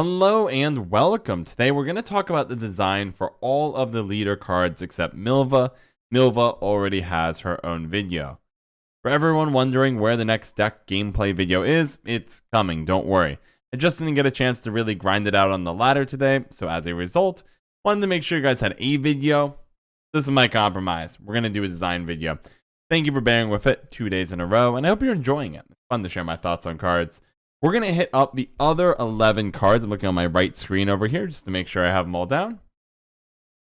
Hello and welcome. Today we're going to talk about the design for all of the leader cards except Milva. Milva already has her own video. For everyone wondering where the next deck gameplay video is, it's coming, don't worry. I just didn't get a chance to really grind it out on the ladder today, so as a result, wanted to make sure you guys had a video. This is my compromise. We're going to do a design video. Thank you for bearing with it 2 days in a row, and I hope you're enjoying it. It's fun to share my thoughts on cards. We're going to hit up the other 11 cards. I'm looking on my right screen over here just to make sure I have them all down.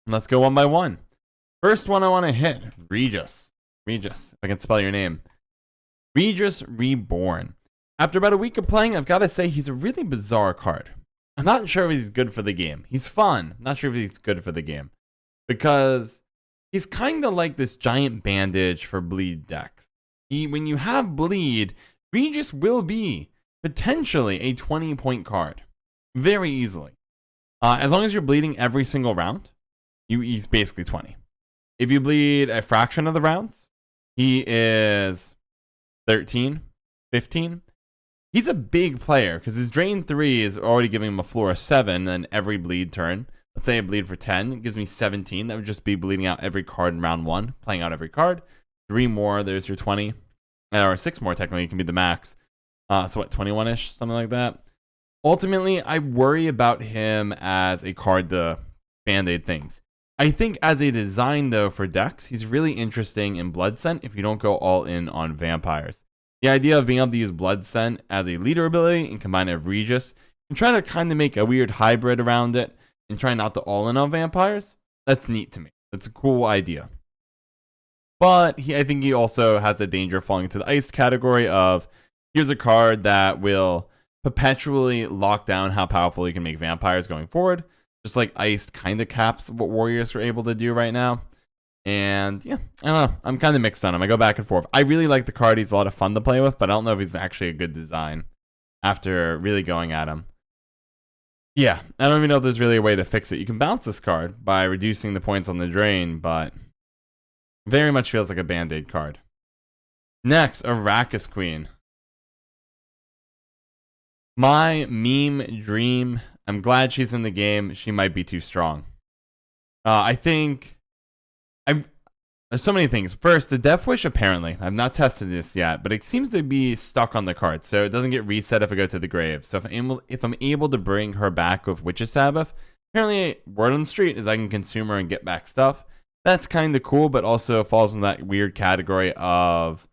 And let's go one by one. First one I want to hit, Regis. Regis, if I can spell your name. Regis Reborn. After about a week of playing, I've got to say he's a really bizarre card. I'm not sure if he's good for the game. He's fun. I'm not sure if he's good for the game. Because he's kind of like this giant bandage for bleed decks. When you have bleed, Regis will be potentially a 20-point card. Very easily. As long as you're bleeding every single round, he's basically 20. If you bleed a fraction of the rounds, he is 13, 15. He's a big player because his Drain 3 is already giving him a floor of 7 and every bleed turn. Let's say I bleed for 10, it gives me 17. That would just be bleeding out every card in round 1, playing out every card. 3 more, there's your 20. Or 6 more, technically, can be the max. So what, 21-ish, something like that. Ultimately, I worry about him as a card to band-aid things. I think as a design, though, for decks, he's really interesting in Blood Scent if you don't go all in on vampires. The idea of being able to use Blood Scent as a leader ability and combine it with Regis and try to kind of make a weird hybrid around it and try not to all in on vampires, that's neat to me. That's a cool idea. But I think he also has the danger of falling into the iced category of here's a card that will perpetually lock down how powerful you can make vampires going forward. Just like Iced kind of caps what Warriors are able to do right now. And yeah, I don't know. I'm kind of mixed on him. I go back and forth. I really like the card. He's a lot of fun to play with, but I don't know if he's actually a good design after really going at him. Yeah, I don't even know if there's really a way to fix it. You can bounce this card by reducing the points on the drain, but very much feels like a Band-Aid card. Next, Arrakis Queen. My meme dream. I'm glad she's in the game. She might be too strong. I think there's so many things. First, the Death Wish, apparently. I've not tested this yet, but it seems to be stuck on the card, so it doesn't get reset if I go to the grave. So if I'm able to bring her back with Witch's Sabbath, apparently word on the street is I can consume her and get back stuff. That's kind of cool, but also falls in that weird category of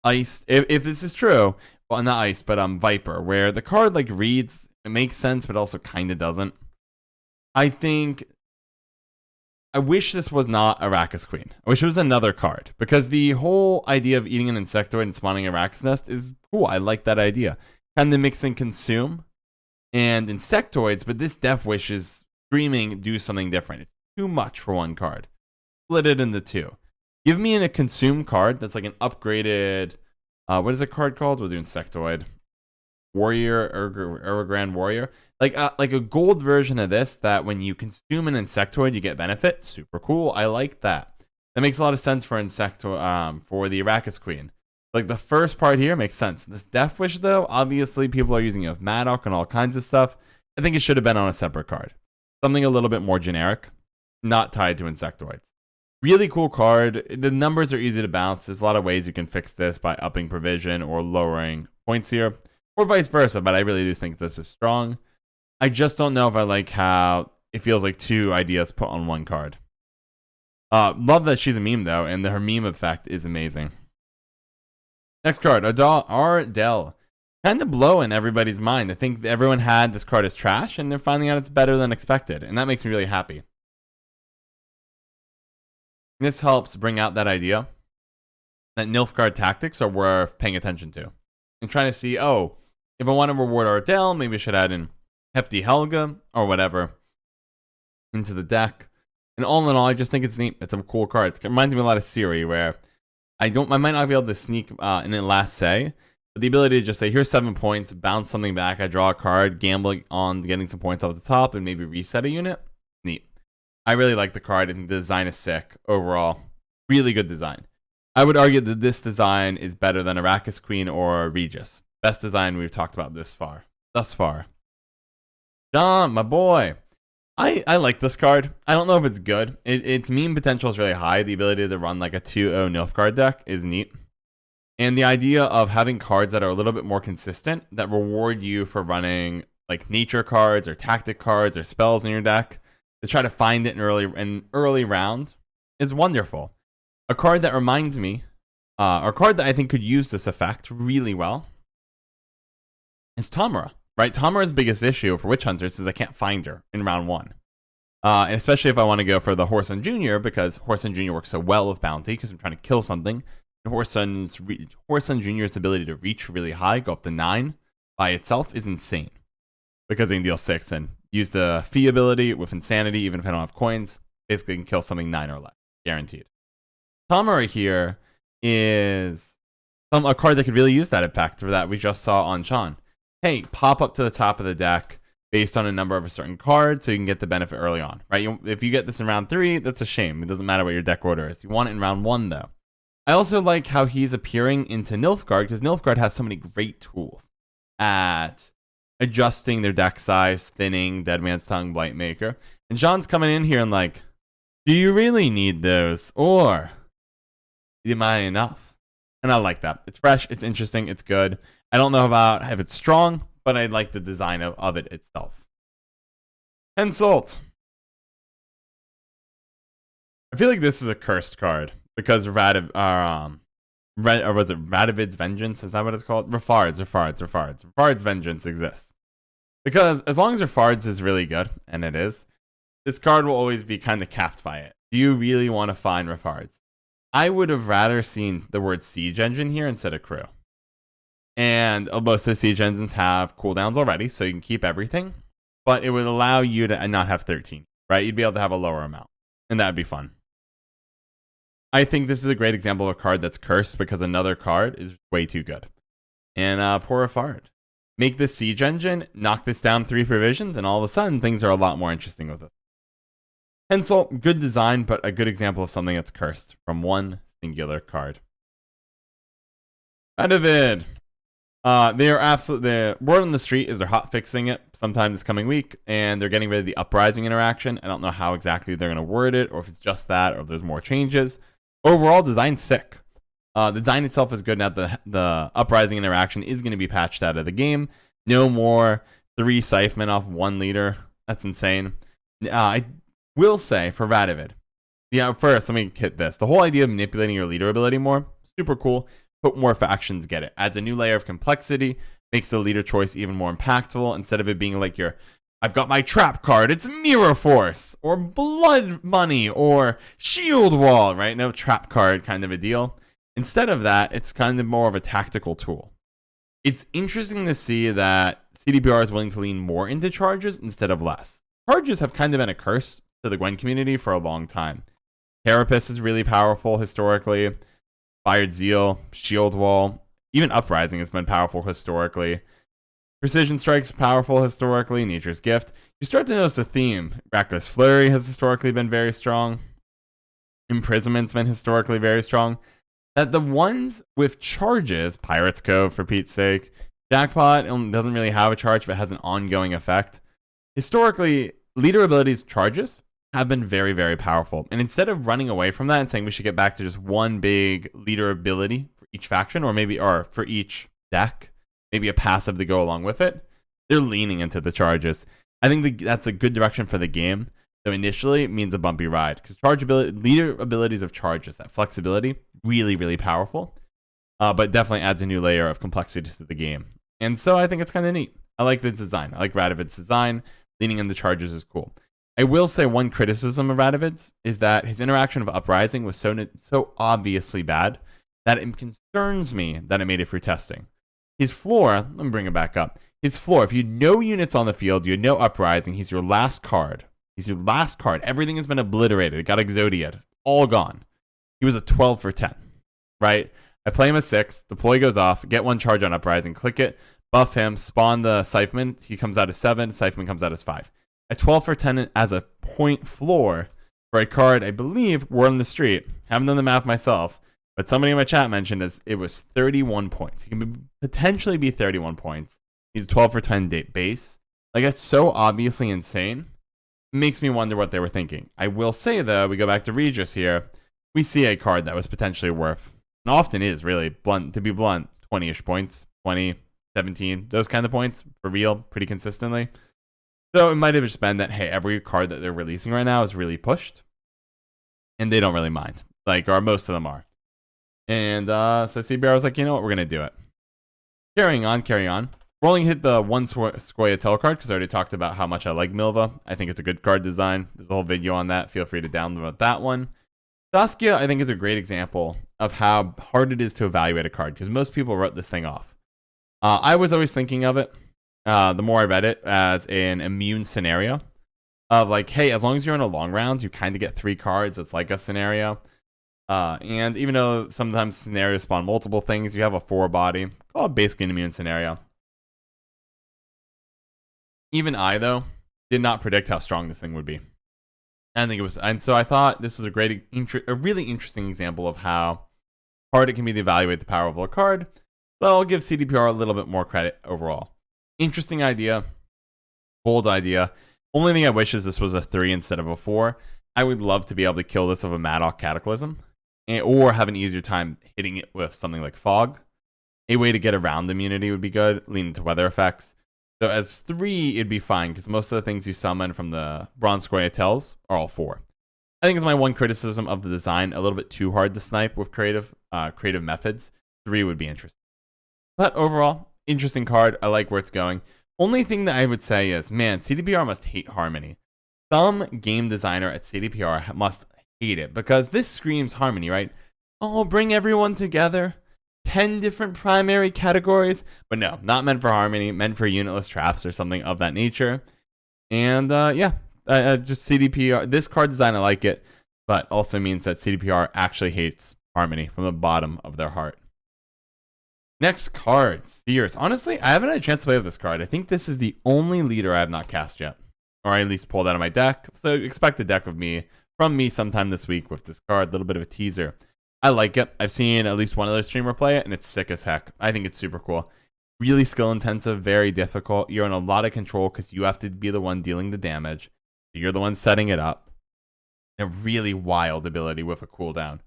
Ice. If this is true, well, not Ice, but Viper, where the card like reads, it makes sense, but also kind of doesn't. I wish this was not Arrakis Queen. I wish it was another card, because the whole idea of eating an insectoid and spawning a Arrakis nest is cool. I like that idea. Kind of mix and consume and insectoids, but this Death Wish is screaming do something different. It's too much for one card. Split it into 2. Give me a consume card that's like an upgraded, what is a card called? We'll do insectoid. Warrior, Grand Warrior. Like a gold version of this that when you consume an insectoid, you get benefit. Super cool. I like that. That makes a lot of sense for for the Arrakis Queen. Like the first part here makes sense. This Death Wish, though, obviously people are using it with Maddock and all kinds of stuff. I think it should have been on a separate card. Something a little bit more generic, not tied to insectoids. Really cool card. The numbers are easy to bounce. There's a lot of ways you can fix this by upping provision or lowering points here, or vice versa, but I really do think this is strong. I just don't know if I like how it feels like 2 ideas put on one card. Love that she's a meme, though, and her meme effect is amazing. Next card, Ardal. Kind of blowing everybody's mind. I think everyone had this card as trash, and they're finding out it's better than expected, and that makes me really happy. This helps bring out that idea that Nilfgaard tactics are worth paying attention to. And trying to see, if I want to reward Ardal, maybe I should add in Hefty Helga or whatever into the deck. And all in all, I just think it's neat. It's a cool card. It reminds me a lot of Siri, where I might not be able to sneak in the last say, but the ability to just say, here's 7 points, bounce something back, I draw a card, gamble on getting some points off the top, and maybe reset a unit. Neat. I really like the card. I think the design is sick overall. Really good design. I would argue that this design is better than Arrakis Queen or Regis. Best design we've talked about thus far. John, my boy. I like this card. I don't know if it's good. Its meme potential is really high. The ability to run like a 2-0 Nilfgaard deck is neat. And the idea of having cards that are a little bit more consistent that reward you for running like nature cards or tactic cards or spells in your deck to try to find it in early round is wonderful. A card that reminds me, or a card that I think could use this effect really well is Tamara. Right, Tamara's biggest issue for Witch Hunters is I can't find her in round 1. And especially if I want to go for the Whoresun Jr., because Whoresun Jr. works so well with Bounty, because I'm trying to kill something. And Whoresun Jr.'s ability to reach really high, go up to 9 by itself is insane. Because they can deal 6 and use the Fee ability with Insanity, even if I don't have coins. Basically, can kill something 9 or less, guaranteed. Tamara here is a card that could really use that effect for that we just saw on Sean. Hey, pop up to the top of the deck based on a number of a certain card so you can get the benefit early on, right? If you get this in round 3, that's a shame. It doesn't matter what your deck order is. You want it in round 1, though. I also like how he's appearing into Nilfgaard because Nilfgaard has so many great tools at adjusting their deck size, thinning, Dead Man's Tongue, Blightmaker. And John's coming in here and like, do you really need those? Or am I enough? And I like that. It's fresh, it's interesting, it's good. I don't know about if it's strong, but I like the design of it itself. Insult. I feel like this is a cursed card because was it Radavid's Vengeance? Is that what it's called? Rafard's Vengeance exists. Because as long as Rafard's is really good, and it is, this card will always be kind of capped by it. Do you really want to find Rafard's? I would have rather seen the word Siege Engine here instead of Crew. And most of the Siege Engines have cooldowns already, so you can keep everything. But it would allow you to not have 13, right? You'd be able to have a lower amount. And that'd be fun. I think this is a great example of a card that's cursed because another card is way too good. And poor Rafard. Make this Siege Engine, knock this down 3 provisions, and all of a sudden things are a lot more interesting with it. Insult, good design, but a good example of something that's cursed from one singular card. Radavid. They are absolutely. The word on the street is they're hot fixing it sometime this coming week, and they're getting rid of the uprising interaction. I don't know how exactly they're going to word it, or if it's just that, or if there's more changes. Overall, design's sick. The design itself is good. Now the uprising interaction is going to be patched out of the game. No more 3 Scythemen off 1 leader. That's insane. I will say for Radavid. Yeah, first let me hit this. The whole idea of manipulating your leader ability more, super cool. Put more factions, get it. Adds a new layer of complexity, makes the leader choice even more impactful. Instead of it being like I've got my trap card, it's Mirror Force, or Blood Money, or Shield Wall, right? No trap card kind of a deal. Instead of that, it's kind of more of a tactical tool. It's interesting to see that CDPR is willing to lean more into charges instead of less. Charges have kind of been a curse to the Gwent community for a long time. Carapace is really powerful historically. Fired Zeal, Shield Wall, even Uprising has been powerful historically. Precision Strike's powerful historically, Nature's Gift. You start to notice a theme. Reckless Flurry has historically been very strong. Imprisonment's been historically very strong. That the ones with charges, Pirate's Cove for Pete's sake, Jackpot doesn't really have a charge but has an ongoing effect. Historically, leader abilities charges have been very, very powerful. And instead of running away from that and saying we should get back to just one big leader ability for each faction, or for each deck, maybe a passive to go along with it, they're leaning into the charges. I think that's a good direction for the game, though initially it means a bumpy ride. Because leader abilities of charges, that flexibility, really, really powerful. But definitely adds a new layer of complexity to the game. And so I think it's kind of neat. I like the design. I like Radavid's design. Leaning into charges is cool. I will say one criticism of Radavid's is that his interaction of Uprising was so obviously bad that it concerns me that it made it through testing. His floor, let me bring it back up. His floor, if you had no units on the field, you had no Uprising, he's your last card. He's your last card. Everything has been obliterated. It got Exodiad. All gone. He was a 12 for 10, right? I play him a 6, deploy goes off, get 1 charge on Uprising, click it, buff him, spawn the Scytheman. He comes out as 7, Scytheman comes out as 5. A 12 for 10 as a point floor for a card, I believe, Word on the Street. Haven't done the math myself, but somebody in my chat mentioned it was 31 points. He can potentially be 31 points. He's a 12 for 10 base. Like, that's so obviously insane. It makes me wonder what they were thinking. I will say, though, we go back to Regis here. We see a card that was potentially worth, and often is really, to be blunt, 20-ish points. 20, 17, those kind of points for real, pretty consistently. So it might have just been that, hey, every card that they're releasing right now is really pushed. And they don't really mind. Like, or most of them are. And so CBR was like, you know what, we're going to do it. Carrying on. We're only hit the one Scoia'tael card because I already talked about how much I like Milva. I think it's a good card design. There's a whole video on that. Feel free to download that one. Saskia, I think, is a great example of how hard it is to evaluate a card because most people wrote this thing off. I was always thinking of it, the more I read it, as an immune scenario of like, hey, as long as you're in a long round, you kind of get 3 cards. It's like a scenario. And even though sometimes scenarios spawn multiple things, you have a 4 body. Call it basically an immune scenario. Even I, though, did not predict how strong this thing would be. And so I thought this was a really interesting example of how hard it can be to evaluate the power of a card. So I'll give CDPR a little bit more credit overall. Interesting idea. Bold idea. Only thing I wish is this was a 3 instead of a 4. I would love to be able to kill this with a Maddock Cataclysm. Or have an easier time hitting it with something like Fog. A way to get around immunity would be good. Lean into weather effects. So as 3, it'd be fine. Because most of the things you summon from the Bronze Scoia'taels are all 4. I think it's my one criticism of the design. A little bit too hard to snipe with creative methods. 3 would be interesting. But overall, interesting card. I like where it's going. Only thing that I would say is, man, CDPR must hate Harmony. Some game designer at CDPR must hate it because this screams Harmony, right? Oh, bring everyone together. 10 different primary categories. But no, not meant for Harmony. Meant for unitless traps or something of that nature. And just CDPR. This card design, I like it. But also means that CDPR actually hates Harmony from the bottom of their heart. Next card, Seers. Honestly, I haven't had a chance to play with this card. I think this is the only leader I have not cast yet. Or I at least pulled out of my deck. So expect a deck from me sometime this week with this card. A little bit of a teaser. I like it. I've seen at least one other streamer play it, and it's sick as heck. I think it's super cool. Really skill intensive, very difficult. You're in a lot of control because you have to be the one dealing the damage. You're the one setting it up. A really wild ability with a cooldown.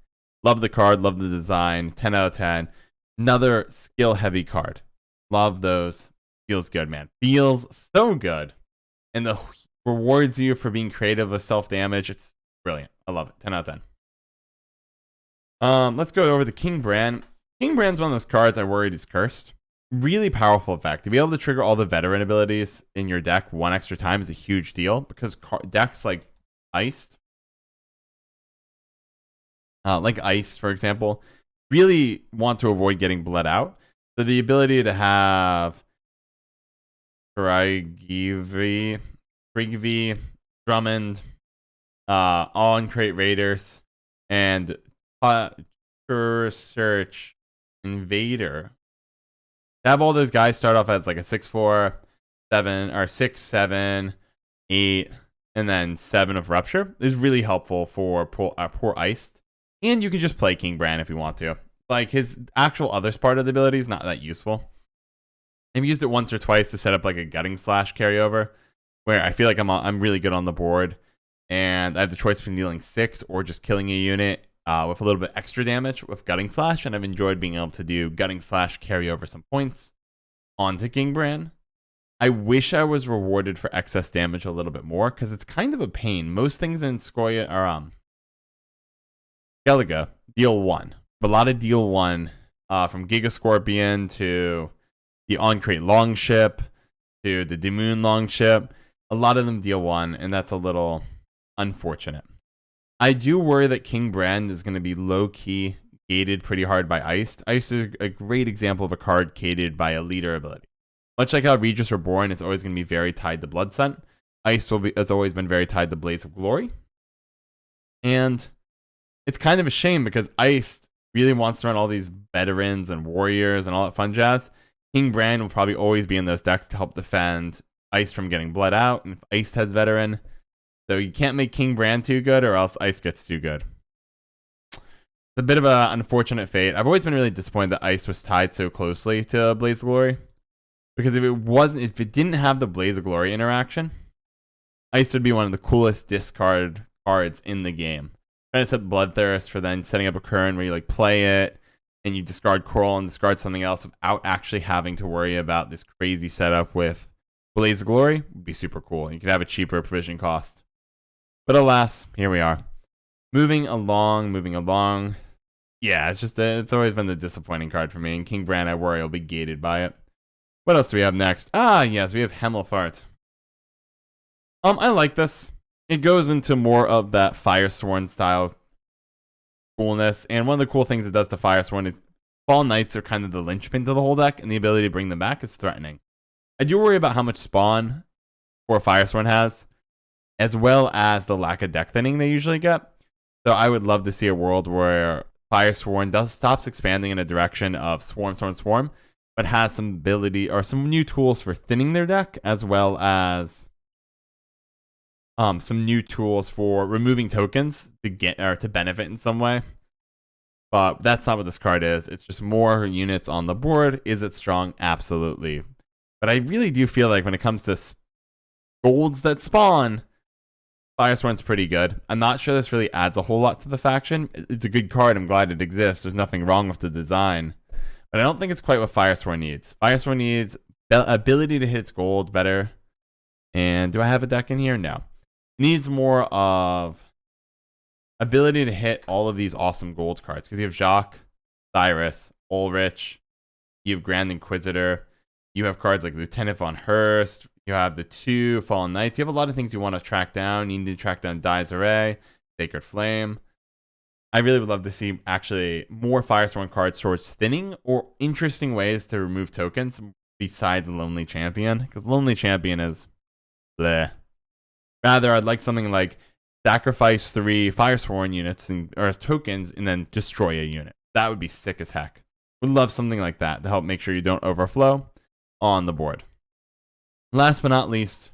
Love the card, love the design. 10 out of 10. Another skill-heavy card. Love those. Feels good, man. Feels so good. And the rewards you for being creative with self-damage. It's brilliant. I love it. 10 out of 10. Let's go over to King Bran. King Bran's one of those cards I worried is cursed. Really powerful effect. To be able to trigger all the veteran abilities in your deck one extra time is a huge deal. Because decks like Iced, for example, really want to avoid getting bled out. So the ability to have Frigvi, Drummond, on-crate Raiders, and Search Invader. To have all those guys start off as like a 6-4, 7, or 6, 7, 8, and then 7 of Rupture is really helpful for poor Iced. And you can just play King Bran if you want to. Like, his actual other part of the ability is not that useful. I've used it once or twice to set up like a Gutting Slash carryover, where I feel like I'm really good on the board, and I have the choice between dealing 6 or just killing a unit with a little bit extra damage with Gutting Slash, and I've enjoyed being able to do Gutting Slash, carry over some points onto King Bran. I wish I was rewarded for excess damage a little bit more, because it's kind of a pain. Most things in Scoia are Skellige deal 1. A lot of deal 1 from Giga Scorpion to the On-Crate Longship to the Demoon Longship. A lot of them deal 1, and that's a little unfortunate. I do worry that King Bran is going to be low-key gated pretty hard by Iced. Iced is a great example of a card gated by a leader ability. Much like how Regis Reborn is always going to be very tied to Blood Scent, Iced has always been very tied to Blaze of Glory. And it's kind of a shame because Iced really wants to run all these veterans and warriors and all that fun jazz. King Bran will probably always be in those decks to help defend Iced from getting bled out, and if Iced has veteran. So you can't make King Bran too good, or else Iced gets too good. It's a bit of an unfortunate fate. I've always been really disappointed that Iced was tied so closely to Blaze of Glory, Because if it didn't have the Blaze of Glory interaction, Ice would be one of the coolest discard cards in the game. Trying to set Bloodthirst for then setting up a current where you like play it and you discard Coral and discard something else without actually having to worry about this crazy setup with Blaze of Glory would be super cool. You could have a cheaper provision cost. But alas, here we are. Moving along. Yeah, it's always been the disappointing card for me. And King Bran, I worry, will be gated by it. What else do we have next? Ah, yes, we have Hemmelfart. I like this. It goes into more of that Firesworn style coolness. And one of the cool things it does to Firesworn is Fall Knights are kind of the linchpin to the whole deck, and the ability to bring them back is threatening. I do worry about how much spawn for Firesworn has, as well as the lack of deck thinning they usually get. So I would love to see a world where Firesworn stops expanding in a direction of Swarm, but has some ability or some new tools for thinning their deck, as well as some new tools for removing tokens to get or to benefit in some way. But that's not what this card is. It's just more units on the board. Is it strong? Absolutely. But I really do feel like when it comes to golds that spawn, Firesworn's pretty good. I'm not sure this really adds a whole lot to the faction. It's a good card. I'm glad it exists. There's nothing wrong with the design. But I don't think it's quite what Firesworn needs. Firesworn needs ability to hit its gold better. And do I have a deck in here? No. Needs more of ability to hit all of these awesome gold cards. Because you have Jacques, Cyrus, Ulrich, you have Grand Inquisitor, you have cards like Lieutenant von Hurst, you have the 2 Fallen Knights. You have a lot of things you want to track down. You need to track down Dies Array, Sacred Flame. I really would love to see actually more Firesworn cards towards thinning or interesting ways to remove tokens besides Lonely Champion. Because Lonely Champion is bleh. Rather, I'd like something like sacrifice 3 Firesworn units or tokens and then destroy a unit. That would be sick as heck. Would love something like that to help make sure you don't overflow on the board. Last but not least,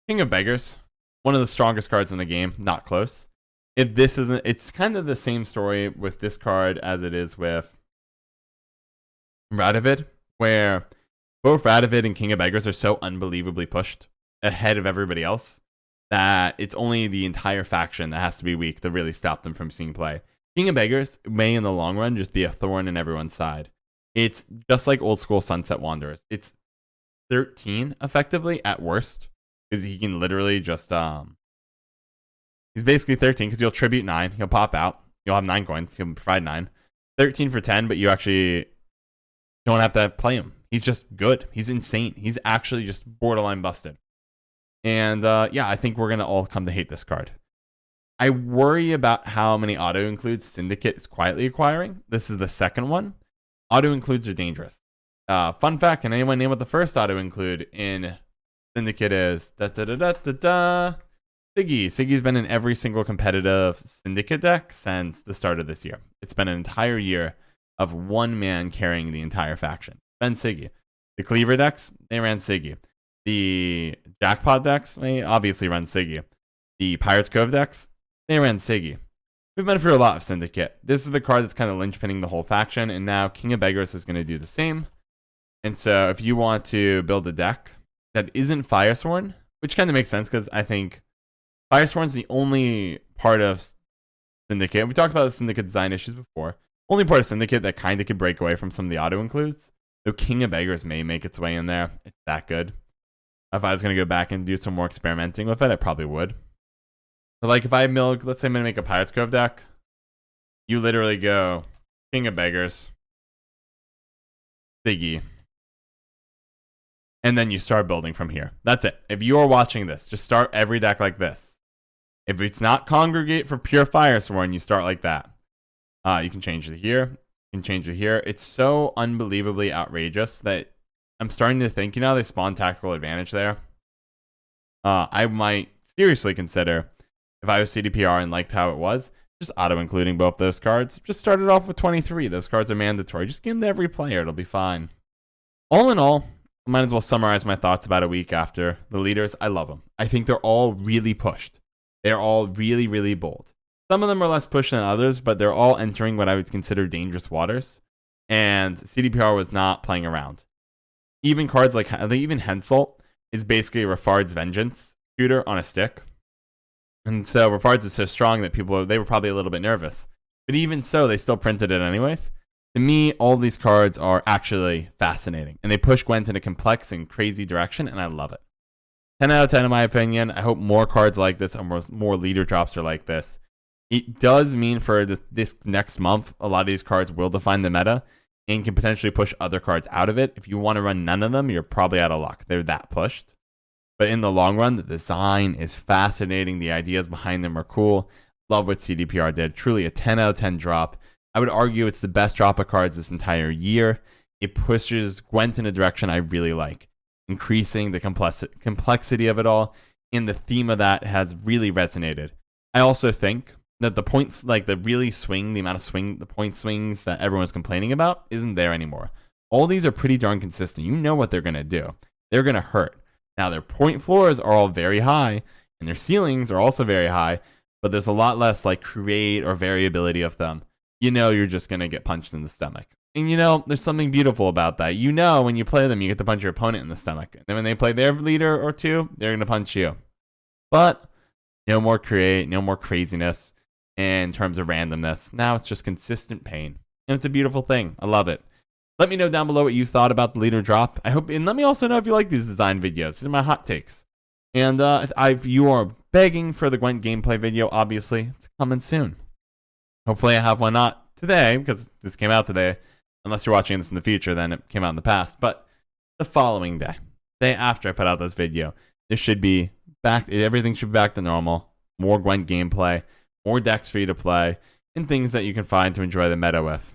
King of Beggars. One of the strongest cards in the game. Not close. If this isn't, it's kind of the same story with this card as it is with Radovid, where both Radovid and King of Beggars are so unbelievably pushed ahead of everybody else that it's only the entire faction that has to be weak to really stop them from seeing play. King of Beggars may in the long run just be a thorn in everyone's side. It's just like old school Sunset Wanderers. It's 13 effectively at worst, because he can literally just he's basically 13 because you'll tribute 9, he'll pop out, you'll have 9 coins, he'll provide 9. 13 for 10, but you actually don't have to play him. He's just good. He's insane. He's actually just borderline busted. And yeah, I think we're going to all come to hate this card. I worry about how many auto-includes Syndicate is quietly acquiring. This is the second one. Auto-includes are dangerous. Fun fact, can anyone name what the first auto-include in Syndicate is? Siggy. Siggy's been in every single competitive Syndicate deck since the start of this year. It's been an entire year of one man carrying the entire faction. Ben Siggy. The Cleaver decks, they ran Siggy. The Jackpot decks, they obviously run Siggy. The Pirates Cove decks, they ran Siggy. We've been through a lot of Syndicate. This is the card that's kind of linchpinning the whole faction, and now King of Beggars is going to do the same. And so if you want to build a deck that isn't Firesworn, which kind of makes sense because I think Firesworn's the only part of Syndicate. We talked about the Syndicate design issues before. Only part of Syndicate that kind of could break away from some of the auto-includes. So King of Beggars may make its way in there. It's that good. If I was going to go back and do some more experimenting with it, I probably would. But like if I milk, let's say I'm going to make a Pirates Cove deck, you literally go King of Beggars, Siggy, and then you start building from here. That's it. If you're watching this, just start every deck like this. If it's not Congregate for pure Firesworn, you start like that. You can change it here. You can change it here. It's so unbelievably outrageous that I'm starting to think, they spawn Tactical Advantage there. I might seriously consider, if I was CDPR and liked how it was, just auto-including both those cards. Just start it off with 23. Those cards are mandatory. Just give them to every player. It'll be fine. All in all, I might as well summarize my thoughts about a week after. The leaders, I love them. I think they're all really pushed. They're all really, really bold. Some of them are less pushed than others, but they're all entering what I would consider dangerous waters. And CDPR was not playing around. Even cards like even Hensel is basically Rafard's Vengeance shooter on a stick. And so Rafard's is so strong that they were probably a little bit nervous. But even so, they still printed it anyways. To me, all these cards are actually fascinating. And they push Gwent in a complex and crazy direction, and I love it. 10 out of 10 in my opinion. I hope more cards like this and more leader drops are like this. It does mean for this next month, a lot of these cards will define the meta and can potentially push other cards out of it. If you want to run none of them, you're probably out of luck. They're that pushed. But in the long run, the design is fascinating. The ideas behind them are cool. Love what CDPR did. Truly a 10 out of 10 drop. I would argue it's the best drop of cards this entire year. It pushes Gwent in a direction I really like, increasing the complexity of it all, and the theme of that has really resonated. I also think that the points, like the point swings that everyone's complaining about isn't there anymore. All these are pretty darn consistent. You know what they're going to do. They're going to hurt. Now, their point floors are all very high, and their ceilings are also very high, but there's a lot less like create or variability of them. You know you're just going to get punched in the stomach. And you know, there's something beautiful about that. You know when you play them, you get to punch your opponent in the stomach. And then when they play their leader or two, they're going to punch you. But no more create, no more craziness in terms of randomness. Now it's just consistent pain. And it's a beautiful thing. I love it. Let me know down below what you thought about the leader drop. And let me also know if you like these design videos. These are my hot takes. And if you are begging for the Gwent gameplay video, obviously, it's coming soon. Hopefully I have one not today, because this came out today. Unless you're watching this in the future, then it came out in the past. But the following day after I put out this video, this should be back. Everything should be back to normal. More Gwent gameplay, more decks for you to play, and things that you can find to enjoy the meta with.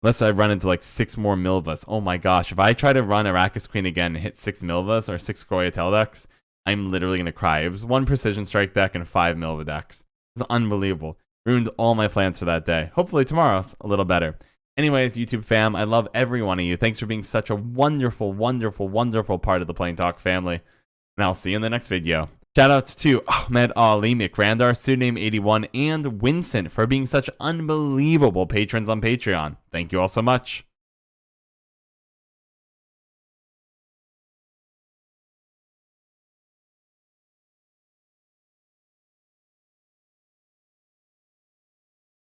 Unless I run into like 6 more Milvas. Oh my gosh, if I try to run Arrakis Queen again and hit 6 Milvas or 6 Scoia'tael decks, I'm literally going to cry. It was 1 Precision Strike deck and 5 Milva decks. It was unbelievable. Ruined all my plans for that day. Hopefully tomorrow's a little better. Anyways, YouTube fam, I love every one of you. Thanks for being such a wonderful, wonderful, wonderful part of the Plain Talk family. And I'll see you in the next video. Shoutouts to Ahmed Ali, McRandar, Pseudonym81, and Vincent for being such unbelievable patrons on Patreon. Thank you all so much.